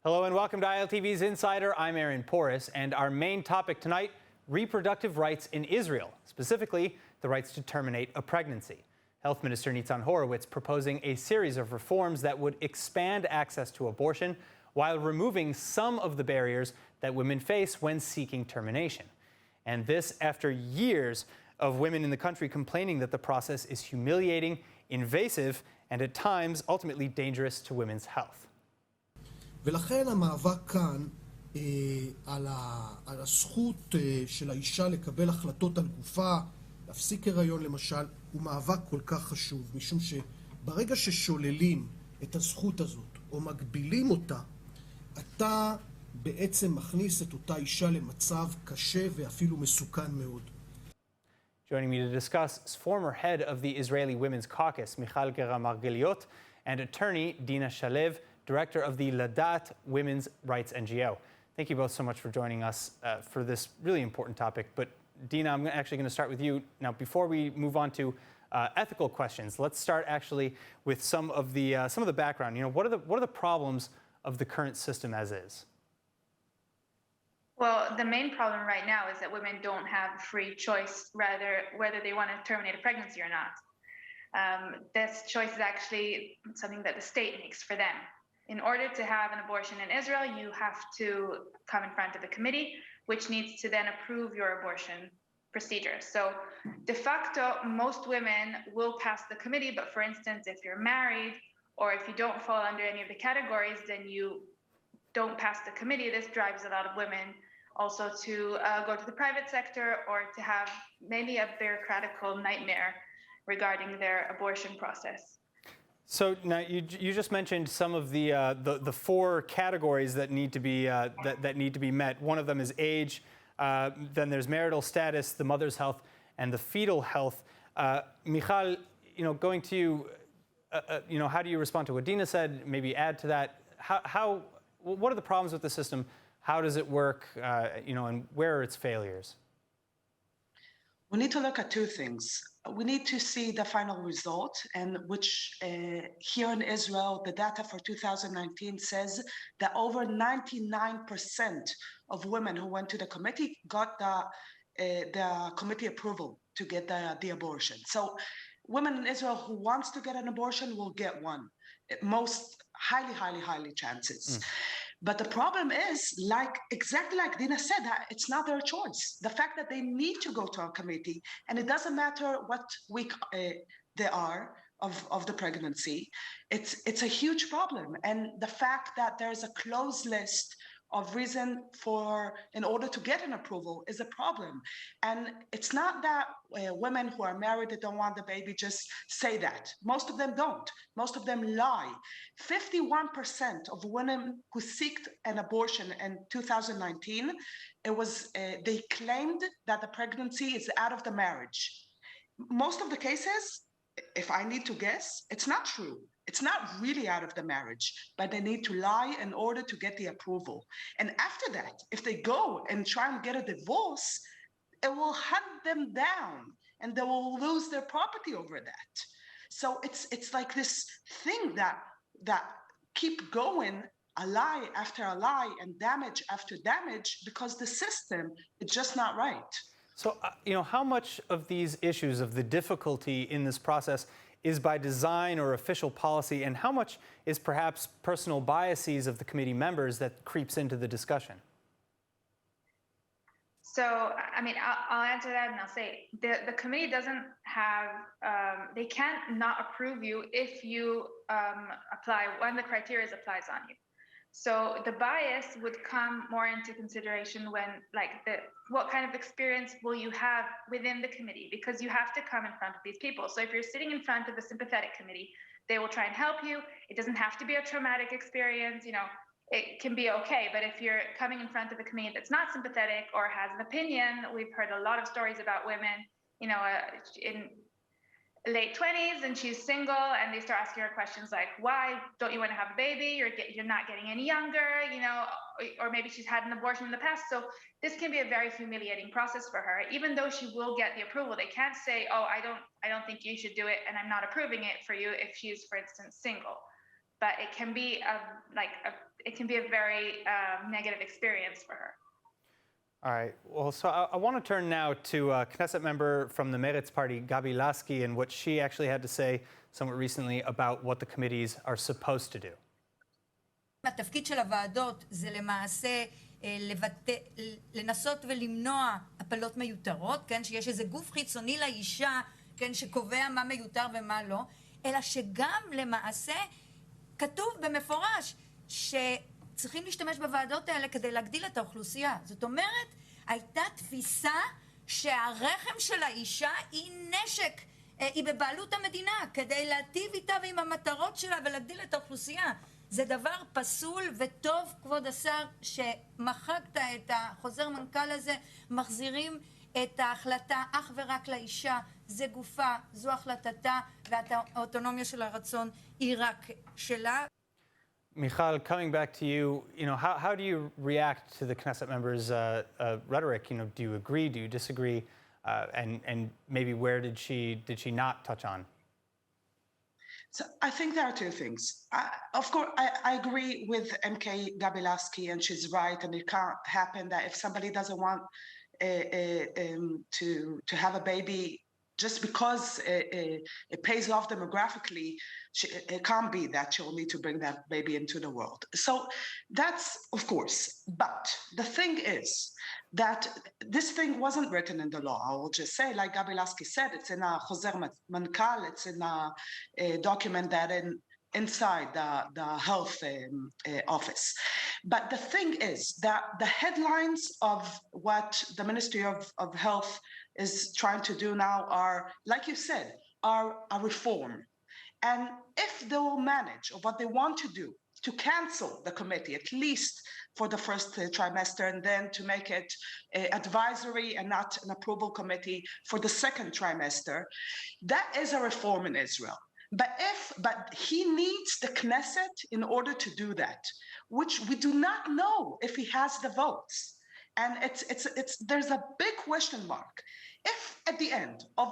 Hello and welcome to ILTV's Insider. I'm Aaron Porras, and our main topic tonight, reproductive rights in Israel, specifically the rights to terminate a pregnancy. Health Minister Nitzan Horowitz proposing a series of reforms that would expand access to abortion while removing some of the barriers that women face when seeking termination. And this after years of women in the country complaining that the process is humiliating, invasive, and at times ultimately dangerous to women's health. ולכן המאבק כאן על הזכות של האישה לקבל החלטות על גופה, להפסיק הריון למשל, הוא מאבק כל כך חשוב, משום שברגע ששוללים את הזכות הזאת או מגבילים אותה, אתה בעצם מכניס את אותה אישה למצב קשה ואפילו מסוכן מאוד. Joining me to discuss, former head of the Israeli Women's Caucus, Michal Gera-Margeliot, and attorney Dina Shalev, director of the Ladaat Women's Rights NGO. Thank you both so much for joining us for this really important topic. But Dina, I'm actually going to start with you. Now, before we move on to ethical questions, let's start actually with some of the background. You know, what are the problems of the current system as is? Well, the main problem right now is that women don't have free choice, rather whether they want to terminate a pregnancy or not. This choice is actually something that the state makes for them. In order to have an abortion in Israel, you have to come in front of a committee, which needs to then approve your abortion procedure. So de facto, most women will pass the committee, but for instance, if you're married or if you don't fall under any of the categories, then you don't pass the committee. This drives a lot of women also to go to the private sector or to have maybe a bureaucratical nightmare regarding their abortion process. So now you just mentioned some of the four categories that need to be that need to be met. One of them is age. Then there's marital status, the mother's health, and the fetal health. Michal, going to you, how do you respond to what Dina said? Maybe add to that. What are the problems with the system? How does it work? And where are its failures? We need to look at two things. We need to see the final result, and which here in Israel, the data for 2019 says that over 99% of women who went to the committee got the committee approval to get the abortion. So women in Israel who wants to get an abortion will get one. Most highly chances. But the problem is, exactly like Dina said, that it's not their choice. The fact that they need to go to a committee, and it doesn't matter what week they are of the pregnancy, it's a huge problem. And the fact that there's a closed list of reason in order to get an approval is a problem. And it's not that women who are married that don't want the baby just say that. Most of them don't. Most of them lie. 51% of women who sought an abortion in 2019, they claimed that the pregnancy is out of the marriage. Most of the cases, if I need to guess, it's not true. It's not really out of the marriage, but they need to lie in order to get the approval. And after that, if they go and try and get a divorce, it will hunt them down and they will lose their property over that. So it's like this thing that keep going, a lie after a lie and damage after damage, because the system is just not right. So, how much of these issues, of the difficulty in this process, is by design or official policy, and how much is perhaps personal biases of the committee members that creeps into the discussion? So, I'll answer that, and I'll say the committee doesn't have, they can't not approve you if you apply, when the criteria applies on you. So the bias would come more into consideration when, what kind of experience will you have within the committee? Because you have to come in front of these people. So if you're sitting in front of a sympathetic committee, they will try and help you. It doesn't have to be a traumatic experience, it can be okay. But if you're coming in front of a committee that's not sympathetic or has an opinion, we've heard a lot of stories about women, in late 20s and she's single, and they start asking her questions like, why don't you want to have a baby? You're not getting any younger, or maybe she's had an abortion in the past. So this can be a very humiliating process for her. Even though she will get the approval, they can't say, oh, I don't think you should do it, and I'm not approving it for you if she's, for instance, single. but it can be a very negative experience for her. All right. Well, so I want to turn now to Knesset member from the Meretz party, Gabi Lasky, and what she actually had to say somewhat recently about what the committees are supposed to do. התפקיד של הוועדות זה למעשה לנסות ולמנוע הפלות מיותרות, כן, שיש איזה גוף חיצוני לאישה, כן, שקובע מה מיותר ומה לא, אלא שגם למעשה כתוב במפורש שצריכים להשתמש בוועדות האלה כדי להגדיל את האוכלוסייה. זאת אומרת, הייתה תפיסה שהרחם של האישה היא נשק, היא בבעלות המדינה, כדי להטיב איתה ועם המטרות שלה ולהגדיל את האוכלוסייה. זה דבר פסול וטוב, כבוד השר, שמחקת את החוזר מנכ"ל הזה, מחזירים את ההחלטה אך ורק לאישה, זה גופה, זו החלטתה, והאוטונומיה של הרצון היא רק שלה. Michal, coming back to you, how do you react to the Knesset members' rhetoric? Do you agree? Do you disagree? And maybe where did she not touch on? So I think there are two things. Of course, I agree with MK Gabi Lasky, and she's right. And it can't happen that if somebody doesn't want to have a baby just because it pays off demographically, it can't be that she'll need to bring that baby into the world. So that's, of course. But the thing is that this thing wasn't written in the law. I will just say, like Gabi Lasky said, it's in a Choser Mankal, it's in a document that inside the health office. But the thing is that the headlines of what the Ministry of Health is trying to do now are, like you said, are a reform. And if they will manage, or what they want to do, to cancel the committee, at least for the first trimester, and then to make it advisory and not an approval committee for the second trimester, that is a reform in Israel. But he needs the Knesset in order to do that, which we do not know if he has the votes. And there's a big question mark. If at the end of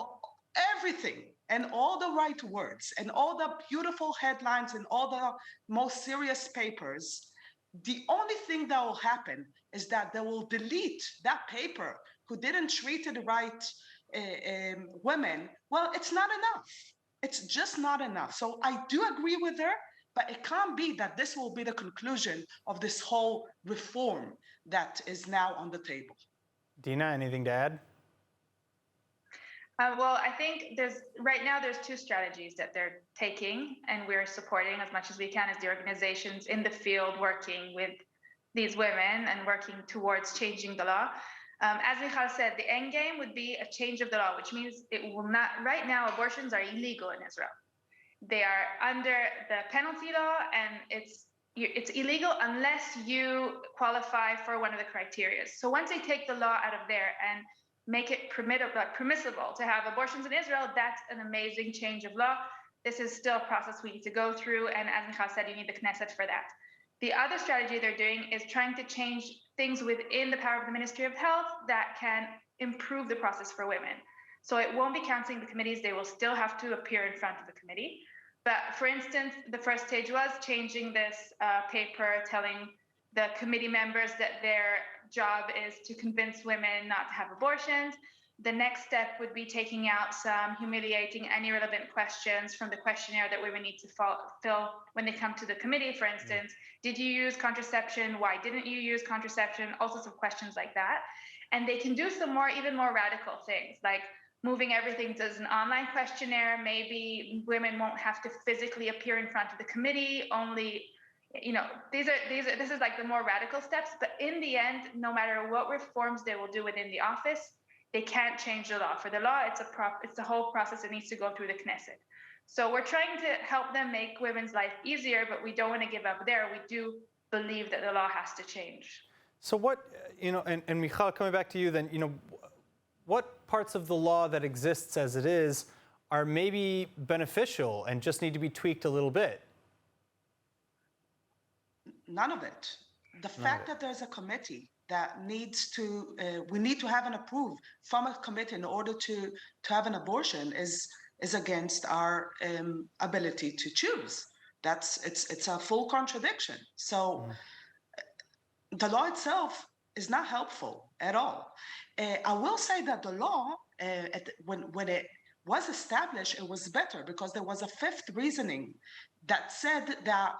everything and all the right words and all the beautiful headlines and all the most serious papers, the only thing that will happen is that they will delete that paper who didn't treat the right women, well, it's not enough. It's just not enough. So I do agree with her, but it can't be that this will be the conclusion of this whole reform that is now on the table. Dina, anything to add? Well, I think right now there's two strategies that they're taking, and we're supporting as much as we can as the organizations in the field working with these women and working towards changing the law. As Michal said, the end game would be a change of the law, which means it will not, right now abortions are illegal in Israel. They are under the penalty law, and it's illegal unless you qualify for one of the criteria. So once they take the law out of there and make it permissible to have abortions in Israel, that's an amazing change of law. This is still a process we need to go through, and as Michal said, you need the Knesset for that. The other strategy they're doing is trying to change things within the power of the Ministry of Health that can improve the process for women. So it won't be canceling the committees, they will still have to appear in front of the committee. But for instance, the first stage was changing this paper telling the committee members that their job is to convince women not to have abortions. The next step would be taking out some humiliating and irrelevant questions from the questionnaire that women need to fill when they come to the committee. For instance, did you use contraception? Why didn't you use contraception? All sorts of questions like that. And they can do some even more radical things, like moving everything to an online questionnaire. Maybe women won't have to physically appear in front of the committee, only this is like the more radical steps, but in the end, no matter what reforms they will do within the office, they can't change the law. For the law, it's the whole process that needs to go through the Knesset. So we're trying to help them make women's life easier, but we don't want to give up there. We do believe that the law has to change. So what, and Michal, coming back to you then, what parts of the law that exists as it is are maybe beneficial and just need to be tweaked a little bit? None of it. The fact that there's a committee that needs to, we need to have an approve from a committee in order to have an abortion is against our ability to choose. It's a full contradiction. So the law itself is not helpful at all. I will say that the law, when it was established, it was better because there was a fifth reasoning that said that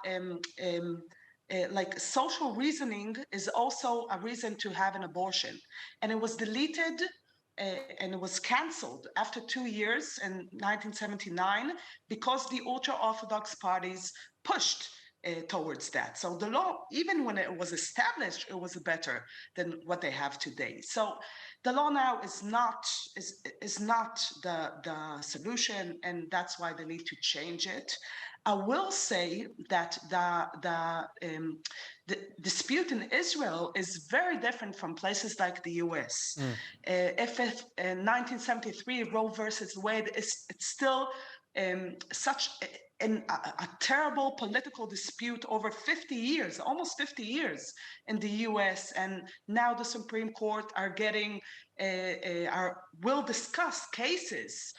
like social reasoning is also a reason to have an abortion. And it was deleted and it was canceled after 2 years in 1979 because the ultra-Orthodox parties pushed towards that. So the law, even when it was established, it was better than what they have today. So the law now is not the solution, and that's why they need to change it. I will say that the dispute in Israel is very different from places like the US. If in 1973 Roe versus Wade it's still such a terrible political dispute over 50 years, almost 50 years in the US, and now the Supreme Court are will discuss cases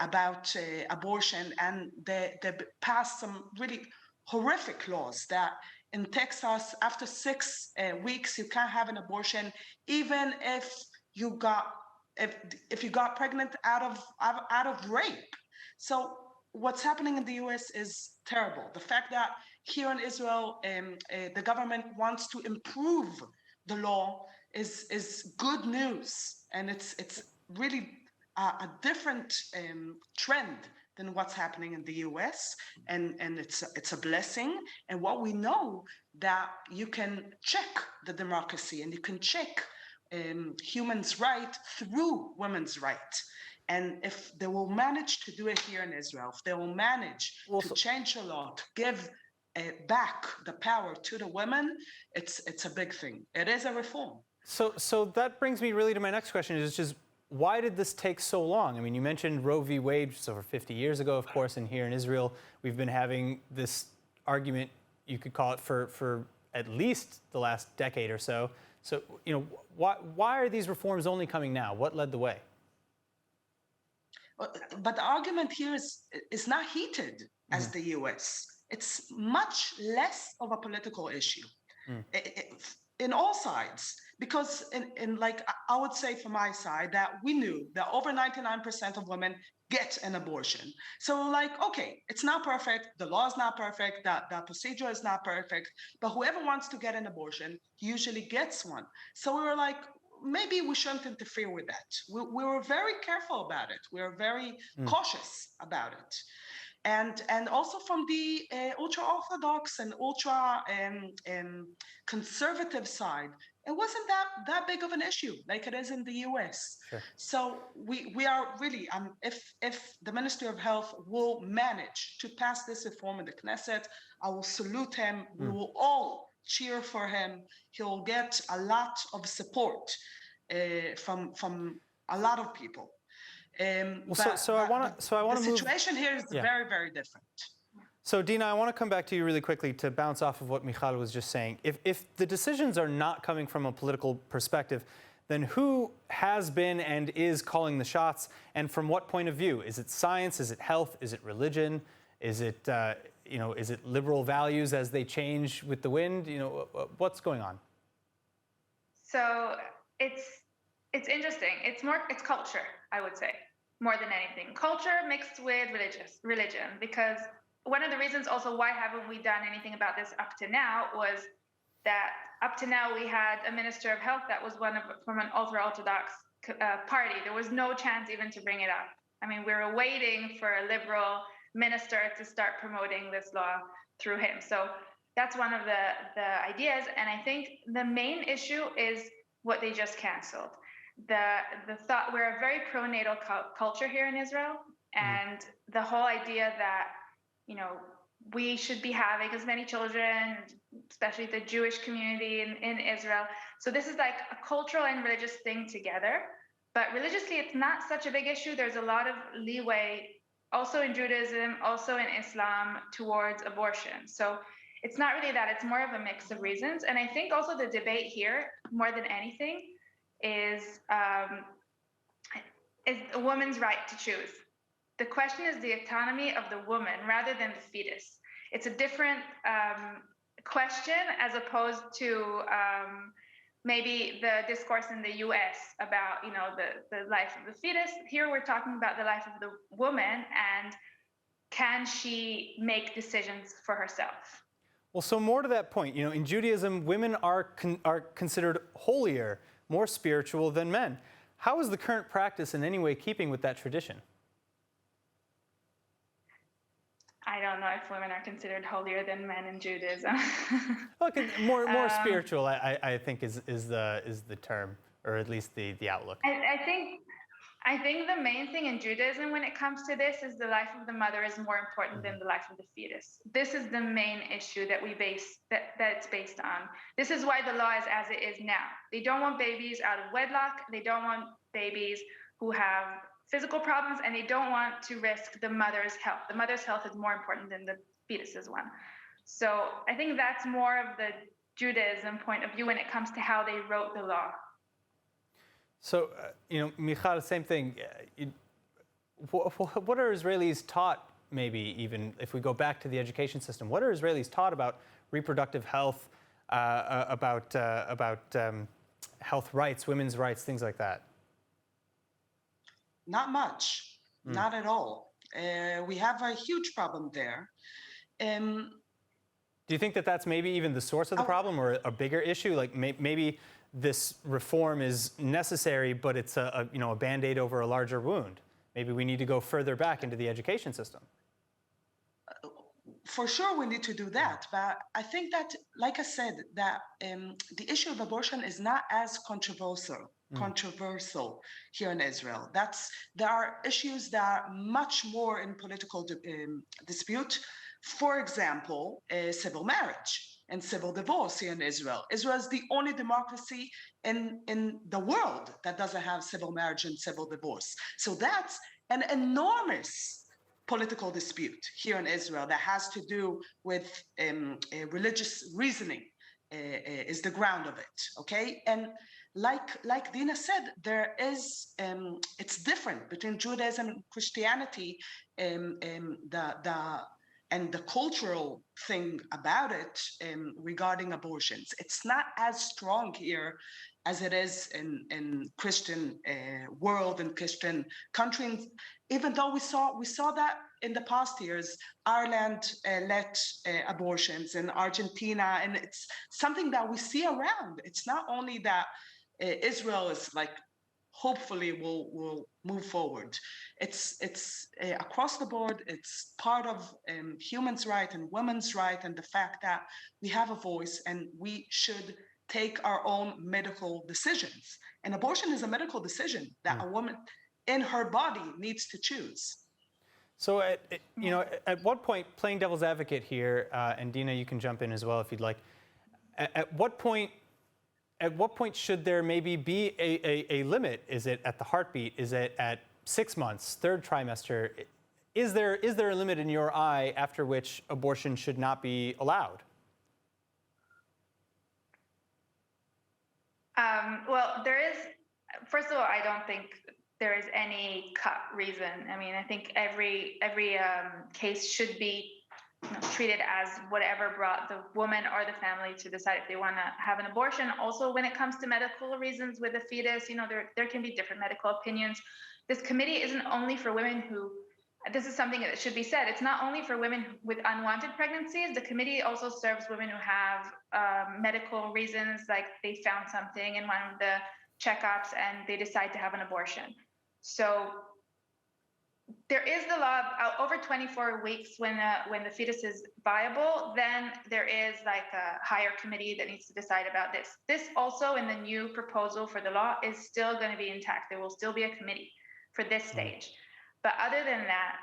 about abortion, and they passed some really horrific laws that in Texas, after 6 weeks, you can't have an abortion, even if you got pregnant out of rape. So what's happening in the US is terrible. The fact that here in Israel, the government wants to improve the law is good news, and it's really a different trend than what's happening in the US, and it's a blessing. And what we know that you can check the democracy and you can check humans' right through women's right. And if they will manage to do it here in Israel, if they will manage to change the law, to give back the power to the women, it's a big thing. It is a reform. So that brings me really to my next question, is just why did this take so long? I mean, you mentioned Roe v. Wade just over 50 years ago, of course, and here in Israel, we've been having this argument, you could call it, for at least the last decade or so. So, you know, why are these reforms only coming now? What led the way? But the argument here is not heated as the US. It's much less of a political issue in all sides. Because in like, I would say from my side that we knew that over 99% of women get an abortion. So like, okay, it's not perfect. The law is not perfect. The procedure is not perfect. But whoever wants to get an abortion usually gets one. So we were like, maybe we shouldn't interfere with that. We were very careful about it. We were very cautious about it. And also from the ultra-Orthodox and ultra-conservative side, it wasn't that big of an issue like it is in the US. Sure. So we are really, if the Ministry of Health will manage to pass this reform in the Knesset, I will salute him. We will all cheer for him. He'll get a lot of support from a lot of people. The situation here is very, very different. So, Dina, I want to come back to you really quickly to bounce off of what Michal was just saying. If the decisions are not coming from a political perspective, then who has been and is calling the shots, and from what point of view? Is it science? Is it health? Is it religion? Is it is it liberal values as they change with the wind? You know, what's going on? So it's interesting. It's culture, I would say, more than anything. Culture mixed with religion, because one of the reasons also why haven't we done anything about this up to now was that up to now we had a minister of health that was from an ultra-Orthodox party. There was no chance even to bring it up. I mean, we were waiting for a liberal minister to start promoting this law through him. So that's one of the ideas. And I think the main issue is what they just canceled. The thought, we're a very pro-natal culture here in Israel, and the whole idea that, you know, we should be having as many children, especially the Jewish community in Israel. So this is like a cultural and religious thing together. But religiously, it's not such a big issue. There's a lot of leeway also in Judaism, also in Islam, towards abortion. So it's not really that. It's more of a mix of reasons. And I think also the debate here, more than anything, is a woman's right to choose. The question is the autonomy of the woman rather than the fetus. it's a different question as opposed to maybe the discourse in the U.S. about, you know, the life of the fetus. Here we're talking about the life of the woman and can she make decisions for herself? Well, so more to that point, you know, in Judaism, women are considered holier, more spiritual than men. How is the current practice in any way keeping with that tradition? I don't know if women are considered holier than men in Judaism. Look, more spiritual, I think is the term, or at least the outlook. I think the main thing in Judaism when it comes to this is the life of the mother is more important than the life of the fetus. This is the main issue that it's based on. This is why the law is as it is now. They don't want babies out of wedlock. They don't want babies who have physical problems, and they don't want to risk the mother's health. The mother's health is more important than the fetus's one. So I think that's more of the Judaism point of view when it comes to how they wrote the law. So, you know, Michal, same thing. What are Israelis taught, maybe even if we go back to the education system, what are Israelis taught about reproductive health, about health rights, women's rights, things like that? Not much, not at all. We have a huge problem there. Do you think that that's maybe even the source of the problem, or a bigger issue? Like maybe this reform is necessary, but it's a Band-Aid over a larger wound. Maybe we need to go further back into the education system. For sure, we need to do that. But I think that, like I said, that the issue of abortion is not as controversial here in Israel. There are issues that are much more in political dispute. For example, civil marriage and civil divorce here in Israel. Israel is the only democracy in the world that doesn't have civil marriage and civil divorce. So that's an enormous political dispute here in Israel that has to do with religious reasoning is the ground of it, okay? And like Dina said, there is, it's different between Judaism and Christianity, and the cultural thing about it regarding abortions. It's not as strong here as it is in Christian world and Christian countries, even though we saw that in the past years. Ireland let abortions, in Argentina, and it's something that we see around. It's not only that Israel is like, hopefully will move forward. It's across the board. It's part of humans' right and women's right, and the fact that we have a voice and we should take our own medical decisions. And abortion is a medical decision that a woman in her body needs to choose. So, at what point, playing devil's advocate here, and Dina, you can jump in as well if you'd like. At what point should there maybe be a limit? Is it at the heartbeat? Is it at 6 months, third trimester? Is there a limit in your eye after which abortion should not be allowed? Well, there is. First of all, I don't think there is any cut reason. I mean, I think every case should be treated as whatever brought the woman or the family to decide if they want to have an abortion. Also, when it comes to medical reasons with the fetus, there can be different medical opinions. This committee isn't only for women who, this is something that should be said, it's not only for women with unwanted pregnancies. The committee also serves women who have medical reasons, like they found something in one of the checkups and they decide to have an abortion. So there is the law over 24 weeks when the fetus is viable, then there is like a higher committee that needs to decide about this. This also in the new proposal for the law is still going to be intact. There will still be a committee for this stage. But other than that,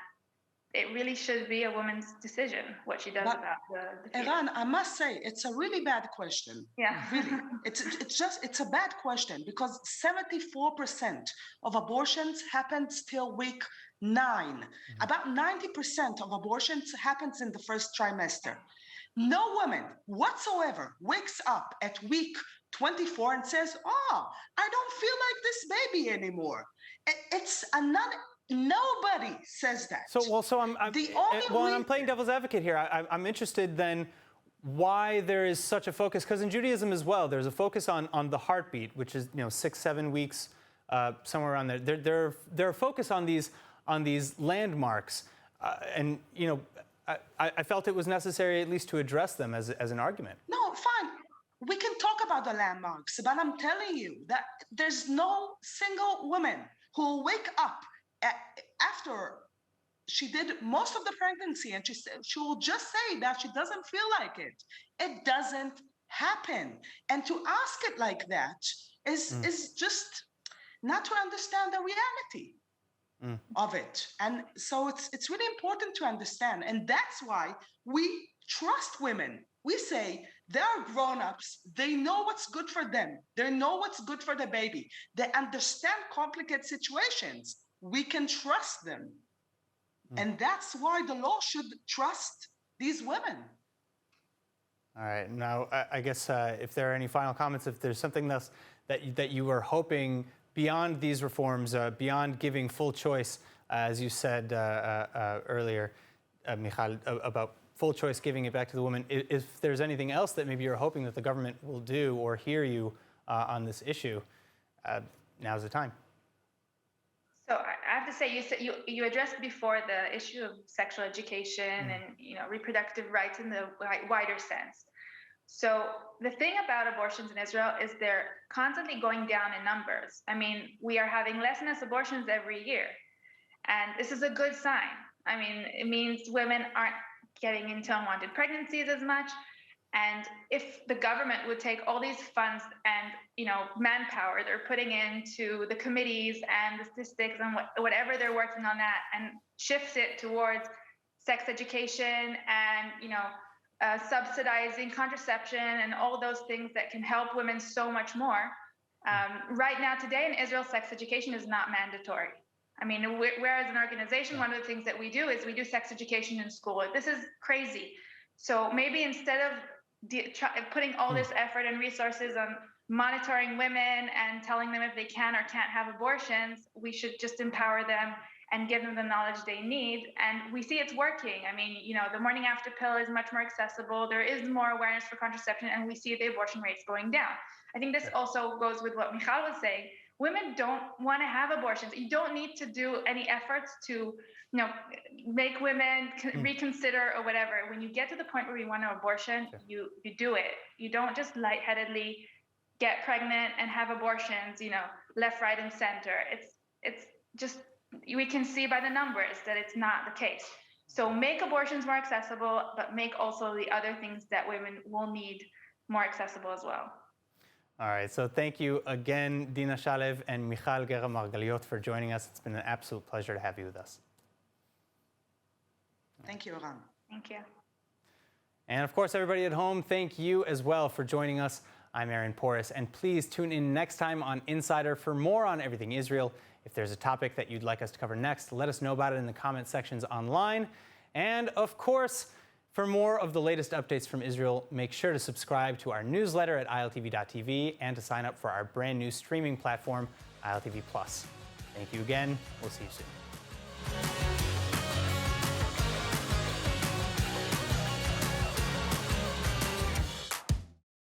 it really should be a woman's decision what she does about the fetus. Eran, I must say, it's a really bad question. Yeah. Really. It's a bad question because 74% of abortions happens till week 9. About 90% of abortions happens in the first trimester. No woman whatsoever wakes up at week 24 and says, oh, I don't feel like this baby anymore. It's Nobody says that. I'm playing devil's advocate here. I'm interested then why there is such a focus, because in Judaism as well, there's a focus on the heartbeat, which is 6-7 weeks, somewhere around there. There are focus on these landmarks, and I felt it was necessary at least to address them as an argument. No, fine. We can talk about the landmarks, but I'm telling you that there's no single woman who will wake up after she did most of the pregnancy and she will just say that she doesn't feel like it. It doesn't happen. And to ask it like that is just not to understand the reality of it. And so it's really important to understand. And that's why we trust women. We say they're grown-ups. They know what's good for them. They know what's good for the baby. They understand complicated situations. We can trust them. And that's why the law should trust these women. All right. Now, I guess if there are any final comments, if there's something else that you were hoping beyond these reforms, beyond giving full choice, as you said earlier, Michal, about full choice, giving it back to the woman, if there's anything else that maybe you're hoping that the government will do or hear you on this issue, now's the time. So I have to say, you addressed before the issue of sexual education and reproductive rights in the wider sense. So the thing about abortions in Israel is they're constantly going down in numbers. I mean, we are having less and less abortions every year, and this is a good sign. I mean, it means women aren't getting into unwanted pregnancies as much. And if the government would take all these funds and manpower they're putting into the committees and the statistics and whatever they're working on that, and shifts it towards sex education and subsidizing contraception and all those things that can help women so much more. Right now, today in Israel, sex education is not mandatory. I mean, whereas an organization, one of the things that we do is we do sex education in school. This is crazy. So maybe instead of putting all this effort and resources on monitoring women and telling them if they can or can't have abortions, we should just empower them and give them the knowledge they need. And we see it's working. I mean, the morning after pill is much more accessible. There is more awareness for contraception, and we see the abortion rates going down. I think this also goes with what Michal was saying. Women don't want to have abortions. You don't need to do any efforts to, make women reconsider or whatever. When you get to the point where you want an abortion, you do it. You don't just lightheadedly get pregnant and have abortions, left, right, and center. It's just, we can see by the numbers that it's not the case. So make abortions more accessible, but make also the other things that women will need more accessible as well. All right, so thank you again, Dina Shalev and Michal Gera-Margaliot, for joining us. It's been an absolute pleasure to have you with us. Thank you, Ran. Thank you. And of course, everybody at home, thank you as well for joining us. I'm Aaron Porras, and please tune in next time on Insider for more on everything Israel. If there's a topic that you'd like us to cover next, let us know about it in the comment sections online. And of course, for more of the latest updates from Israel, make sure to subscribe to our newsletter at ILTV.tv and to sign up for our brand new streaming platform, ILTV+. Thank you again. We'll see you soon.